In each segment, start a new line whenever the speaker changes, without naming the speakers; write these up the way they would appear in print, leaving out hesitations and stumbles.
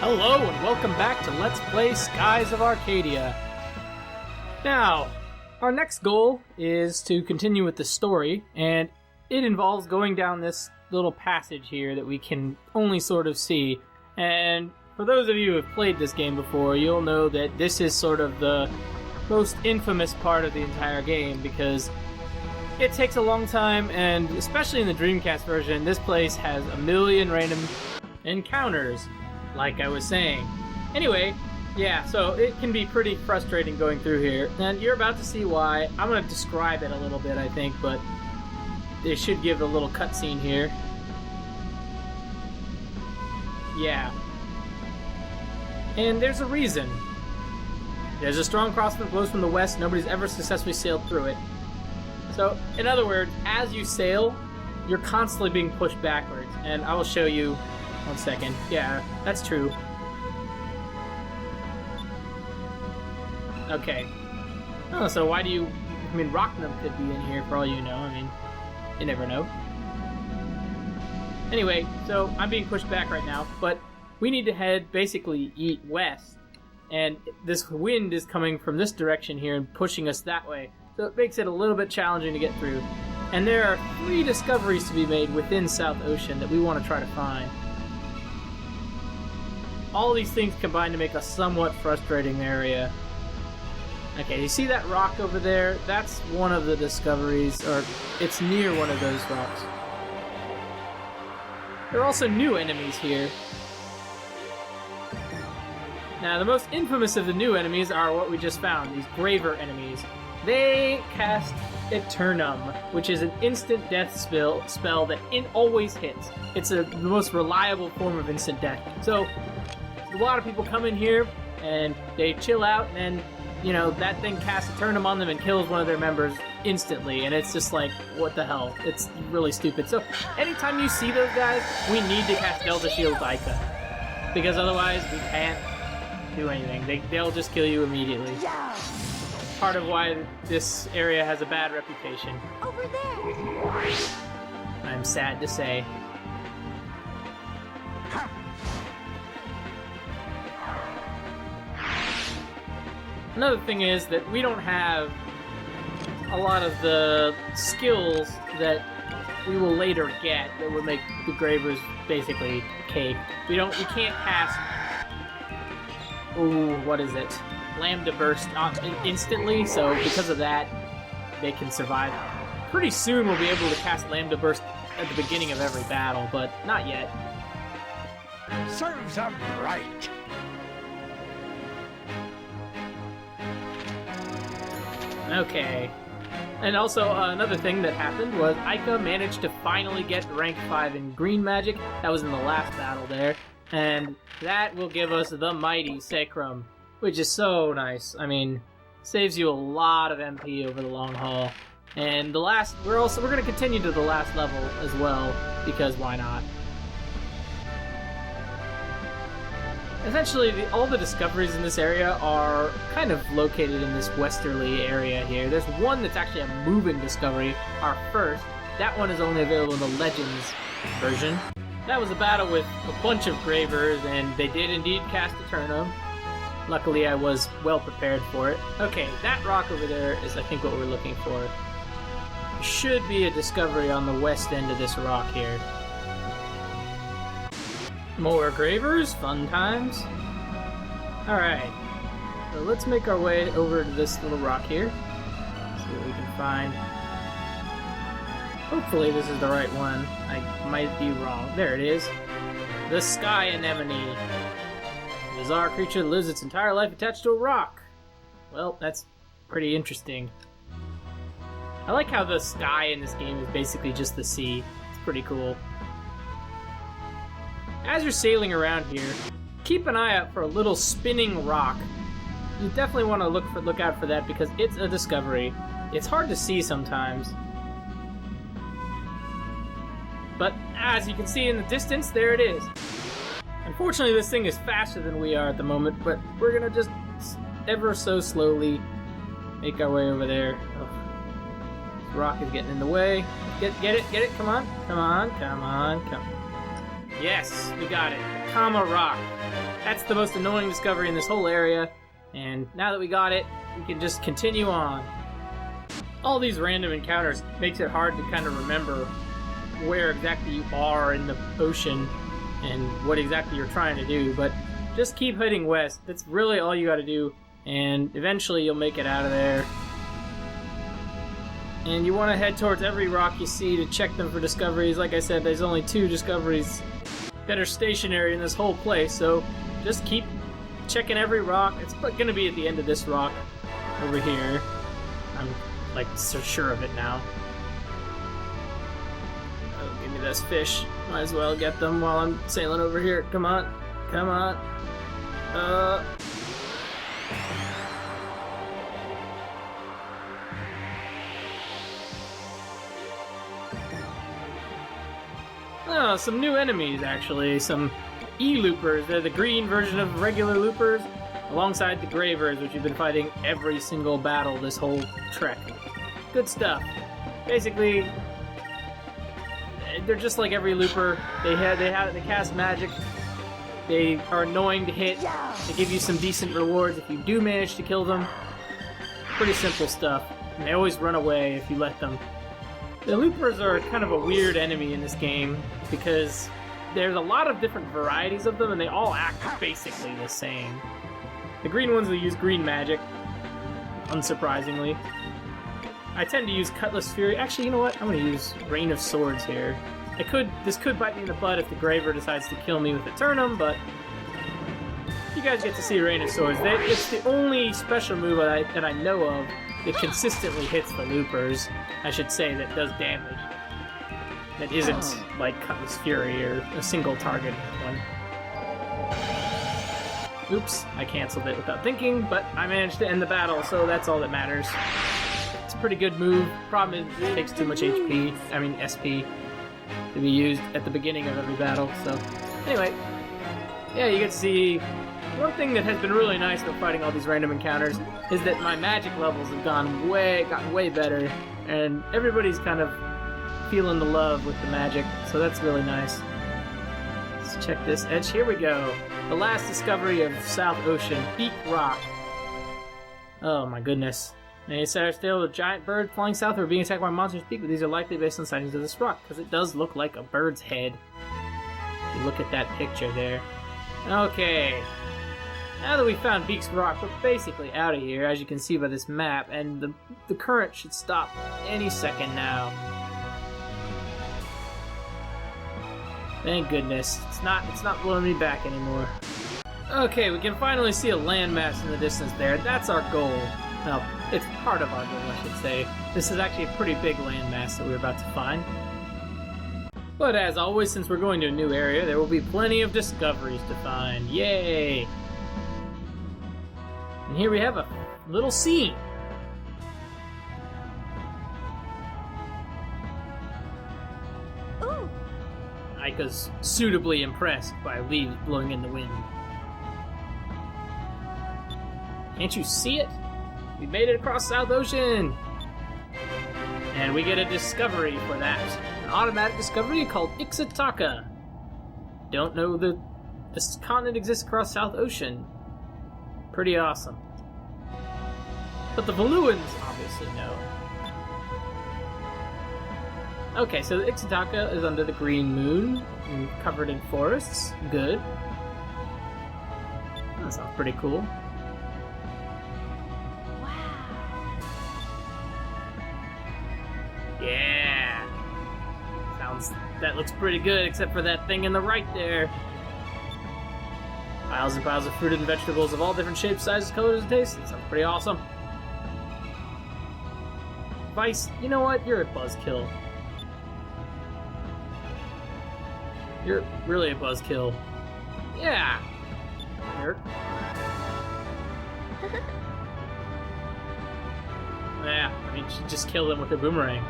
Hello and welcome back to Let's Play Skies of Arcadia. Now, our next goal is to continue with the story, and it involves going down this little passage here that we can only sort of see. And for those of you who have played this game before, you'll know that this is sort of the most infamous part of the entire game, because it takes a long time, and especially in the Dreamcast version, this place has a million random encounters, like I was saying. Anyway, yeah, so it can be pretty frustrating going through here, and you're about to see why. I'm going to describe it a little bit, I think, but they should give a little cutscene here. Yeah. And there's a reason. There's a strong crosswind blows from the west. Nobody's ever successfully sailed through it. So, in other words, as you sail, you're constantly being pushed backwards. And I will show you. One second. Yeah, that's true. Okay. Oh, so why do you... I mean, Rocknum could be in here for all you know. I mean, you never know. Anyway, so I'm being pushed back right now, but we need to head basically west. And this wind is coming from this direction here and pushing us that way. So it makes it a little bit challenging to get through. And there are 3 discoveries to be made within South Ocean that we want to try to find. All these things combine to make a somewhat frustrating area. Okay, you see that rock over there? That's one of the discoveries, or it's near one of those rocks. There are also new enemies here. Now, the most infamous of the new enemies are what we just found, these Graver enemies. They cast Eternum, which is an instant death spell that always hits. It's the most reliable form of instant death. So, a lot of people come in here, and they chill out, and then, you know, that thing casts Eternum on them and kills one of their members instantly, and it's just like, what the hell? It's really stupid. So, anytime you see those guys, we need to cast Delta Shield Ixa'taka, because otherwise we can't do anything. They'll just kill you immediately.
Yeah.
Part of why this area has a bad reputation.
Over there.
I'm sad to say. Another thing is that we don't have a lot of the skills that we will later get that will make the Gravers basically cake. We can't cast, ooh, what is it? Lambda Burst instantly, so because of that, they can survive. Pretty soon we'll be able to cast Lambda Burst at the beginning of every battle, but not yet.
Serves them right.
Okay. And also, another thing that happened was Ica managed to finally get rank 5 in Green Magic. That was in the last battle there. And that will give us the Mighty Sacrum, which is so nice. I mean, saves you a lot of MP over the long haul. And we're going to continue to the last level as well, because why not? Essentially, all the discoveries in this area are kind of located in this westerly area here. There's one that's actually a moving discovery, our first. That one is only available in the Legends version. That was a battle with a bunch of Gravers, and they did indeed cast Eternum. Luckily, I was well prepared for it. Okay, that rock over there is, I think, what we're looking for. There should be a discovery on the west end of this rock here. More Gravers, fun times. Alright, so let's make our way over to this little rock here. See what we can find. Hopefully this is the right one. I might be wrong. There it is. The Sky Anemone. A bizarre creature that lives its entire life attached to a rock. Well, that's pretty interesting. I like how the sky in this game is basically just the sea. It's pretty cool. As you're sailing around here, keep an eye out for a little spinning rock. You definitely want to look out for that because it's a discovery. It's hard to see sometimes. But as you can see in the distance, there it is. Unfortunately, this thing is faster than we are at the moment, but we're gonna just ever so slowly make our way over there. Oh. This rock is getting in the way. Get it, come on. Yes, we got it. Ixa'taka rock. That's the most annoying discovery in this whole area, and now that we got it, we can just continue on. All these random encounters makes it hard to kind of remember where exactly you are in the ocean and what exactly you're trying to do, but just keep heading west. That's really all you gotta do, and eventually you'll make it out of there. And you want to head towards every rock you see to check them for discoveries. Like I said, there's only 2 discoveries that are stationary in this whole place, so just keep checking every rock. It's going to be at the end of this rock over here. I'm like so sure of it now. Oh, give me this fish. Might as well get them while I'm sailing over here. Come on. Come on. Oh, some new enemies, actually. Some E-loopers. They're the green version of regular loopers, alongside the gravers, which you've been fighting every single battle this whole trek. Good stuff. Basically, they're just like every looper. They cast magic. They are annoying to hit. They give you some decent rewards if you do manage to kill them. Pretty simple stuff. And they always run away if you let them. The loopers are kind of a weird enemy in this game because there's a lot of different varieties of them and they all act basically the same. The green ones will use green magic, unsurprisingly. I tend to use Cutlass Fury. Actually, you know what? I'm going to use Rain of Swords here. This could bite me in the butt if the Graver decides to kill me with Eternum, but you guys get to see Rain of Swords. It's the only special move that I know of that consistently hits the loopers. I should say that does damage. That isn't like Cutlass Fury or a single target one. Oops, I canceled it without thinking, but I managed to end the battle, so that's all that matters. It's a pretty good move. Problem is, it takes too much SP, I mean SP, to be used at the beginning of every battle, so... Anyway, yeah, you get to see... One thing that has been really nice about fighting all these random encounters is that my magic levels have gotten way better, and everybody's kind of feeling the love with the magic, so that's really nice. Let's check this edge. Here we go. The last discovery of South Ocean, Beak Rock. Oh my goodness. Many sighters feel a giant bird flying south or being attacked by monsters speak, but these are likely based on sightings of this rock, because it does look like a bird's head. If you look at that picture there. Okay. Now that we found Beak's Rock, we're basically out of here, as you can see by this map, and the current should stop any second now. Thank goodness. It's not blowing me back anymore. Okay, we can finally see a landmass in the distance there. That's our goal. Well, it's part of our goal, I should say. This is actually a pretty big landmass that we're about to find. But as always, since we're going to a new area, there will be plenty of discoveries to find. Yay! And here we have a little scene.
Ooh.
Aika's suitably impressed by leaves blowing in the wind. Can't you see it? We made it across South Ocean! And we get a discovery for that. An automatic discovery called Ixa'taka. Don't know that this continent exists across South Ocean. Pretty awesome. But the Valuans obviously know. Okay, so the Ixa'taka is under the green moon and covered in forests. Good. That sounds pretty cool. Yeah! That looks pretty good, except for that thing in the right there. Piles and piles of fruit and vegetables of all different shapes, sizes, colors, and tastes. That sounds pretty awesome. Vice, you know what? You're a buzzkill. You're really a buzzkill. Yeah! Jerk. Yeah, I mean, she just killed him with a boomerang.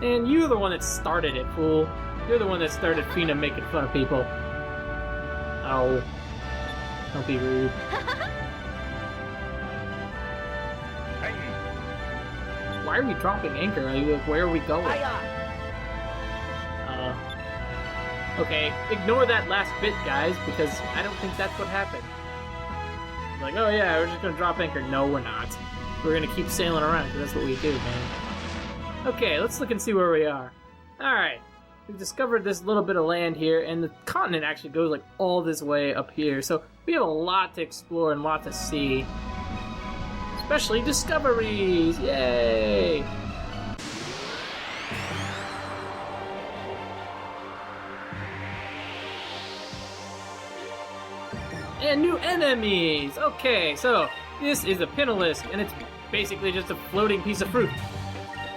And you're the one that started it, fool. You're the one that started Fina making fun of people. Oh. Don't be rude. Why are we dropping anchor? Like, where are we going? Okay, ignore that last bit, guys, because I don't think that's what happened. Like, oh yeah, we're just gonna drop anchor. No, we're not. We're gonna keep sailing around, because that's what we do, man. Okay, let's look and see where we are. Alright, we've discovered this little bit of land here, and the continent actually goes like all this way up here, so we have a lot to explore and a lot to see. Especially discoveries! Yay! And new enemies! Okay, so this is a Pinolisk, and it's basically just a floating piece of fruit.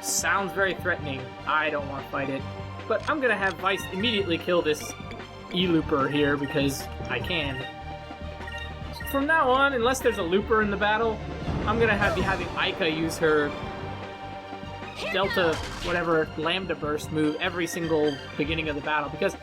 Sounds very threatening. I don't want to fight it. But I'm gonna have Vice immediately kill this E-Looper here because I can. From now on, unless there's a Looper in the battle, I'm gonna be having Ica use her Delta, whatever, Lambda Burst move every single beginning of the battle because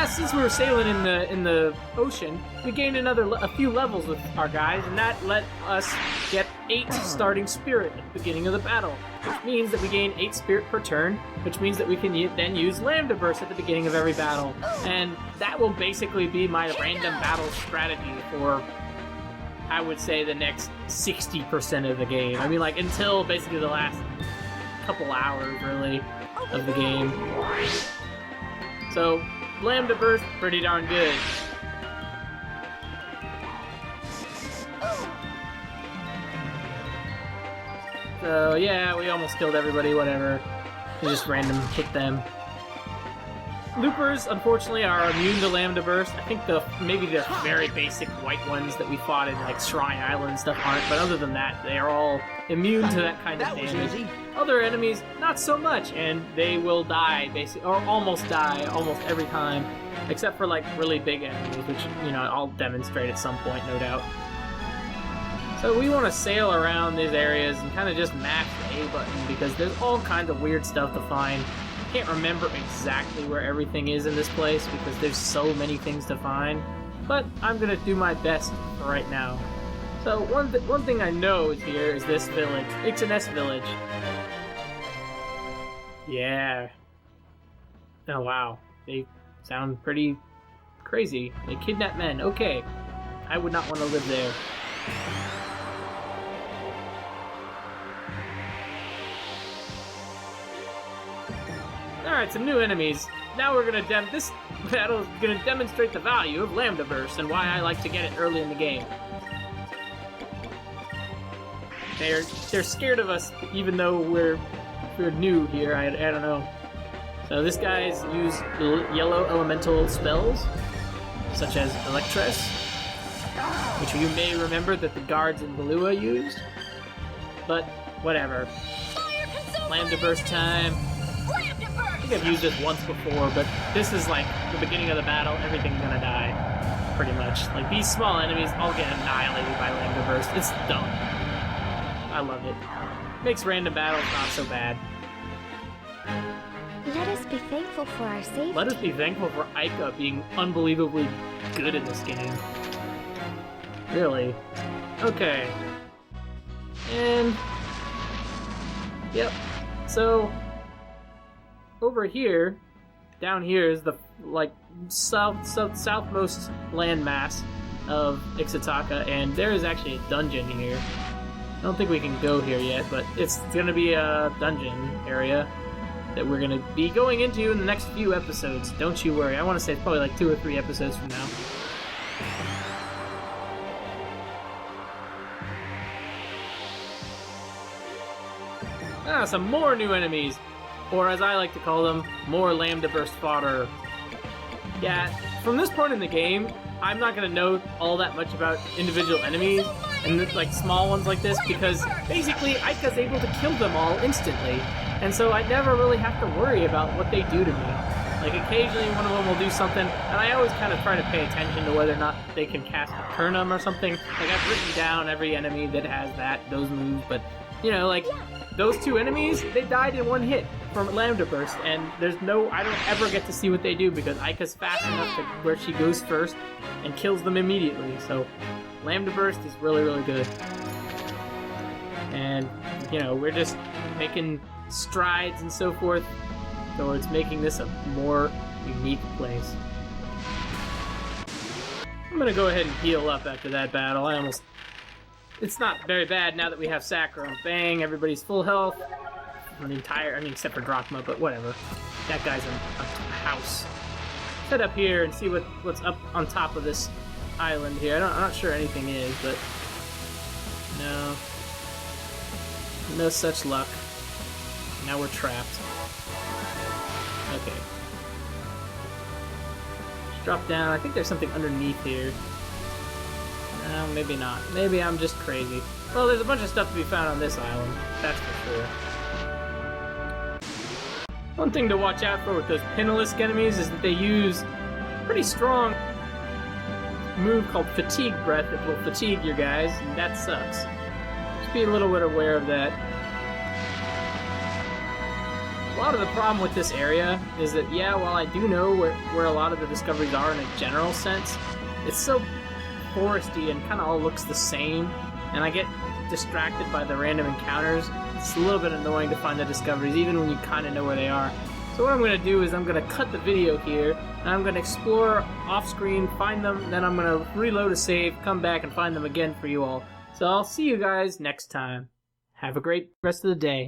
since we were sailing in the ocean, we gained a few levels with our guys, and that let us get 8 starting spirit at the beginning of the battle, which means that we gain 8 spirit per turn, which means that we can then use Lambda Burst at the beginning of every battle, and that will basically be my random battle strategy for, I would say, the next 60% of the game. I mean, like, until basically the last couple hours, really, of the game. So, Lambda Burst, pretty darn good. So, yeah, we almost killed everybody, whatever. We just random hit them. Loopers, unfortunately, are immune to Lambda Burst. I think maybe the very basic white ones that we fought in, like, Shrine Island and stuff aren't, but other than that, they are all immune to that kind of damage. Other enemies, not so much, and they will die, basically, or almost die, almost every time, except for, like, really big enemies, which, you know, I'll demonstrate at some point, no doubt. So we want to sail around these areas and kind of just mash the A button, because there's all kinds of weird stuff to find. I can't remember exactly where everything is in this place, because there's so many things to find, but I'm going to do my best for right now. So one thing I know is here is this village, Ixa'taka village. Yeah. Oh wow, they sound pretty crazy. They kidnap men. Okay, I would not want to live there. Alright, some new enemies. Now we're gonna this battle is gonna demonstrate the value of Lambda Burst and why I like to get it early in the game. They're scared of us even though we're new here, I don't know. So this guy's used yellow elemental spells, such as Electress, which you may remember that the guards in Valua used. But, whatever. Lambda Burst time. I think I've used this once before, but this is like the beginning of the battle, everything's gonna die. Pretty much. Like, these small enemies all get annihilated by Lambda Burst. It's dumb. I love it. Makes random battles not so bad.
Let us be thankful for our safety.
Let us be thankful for Ica being unbelievably good in this game. Really. Okay. And... Yep. So... over here, down here is the, like, southmost landmass of Ixa'taka, and there is actually a dungeon here. I don't think we can go here yet, but it's gonna be a dungeon area that we're gonna be going into in the next few episodes. Don't you worry. I want to say it's probably like 2 or 3 episodes from now. Some more new enemies. Or as I like to call them, more Lambda Burst fodder. Yeah, from this point in the game, I'm not going to know all that much about individual enemies, and like small ones like this, because basically Ica's able to kill them all instantly, and so I never really have to worry about what they do to me. Like occasionally one of them will do something, and I always kind of try to pay attention to whether or not they can cast Pernum or something. Like I've written down every enemy that has those moves, but you know, like those 2 enemies, they died in 1 hit from Lambda Burst, and I don't ever get to see what they do because Ica's fast enough to where she goes first and kills them immediately. So Lambda Burst is really, really good. And, you know, we're just making strides and so forth towards making this a more unique place. I'm gonna go ahead and heal up after that battle. It's not very bad now that we have Sakura. Bang, everybody's full health. Except for Drachma, but whatever. That guy's a house. Head up here and see what's up on top of this island here. I'm not sure anything is, but no such luck. Now we're trapped. Okay. Just drop down. I think there's something underneath here. No, maybe not. Maybe I'm just crazy. Well, there's a bunch of stuff to be found on this island. That's for sure. One thing to watch out for with those Pinalisk enemies is that they use a pretty strong move called Fatigue Breath that will fatigue your guys, and that sucks. Just be a little bit aware of that. A lot of the problem with this area is that, yeah, while I do know where a lot of the discoveries are in a general sense, it's so foresty and kind of all looks the same, and I get distracted by the random encounters. It's a little bit annoying to find the discoveries, even when you kind of know where they are. So what I'm going to do is I'm going to cut the video here, and I'm going to explore off-screen, find them, then I'm going to reload a save, come back, and find them again for you all. So I'll see you guys next time. Have a great rest of the day.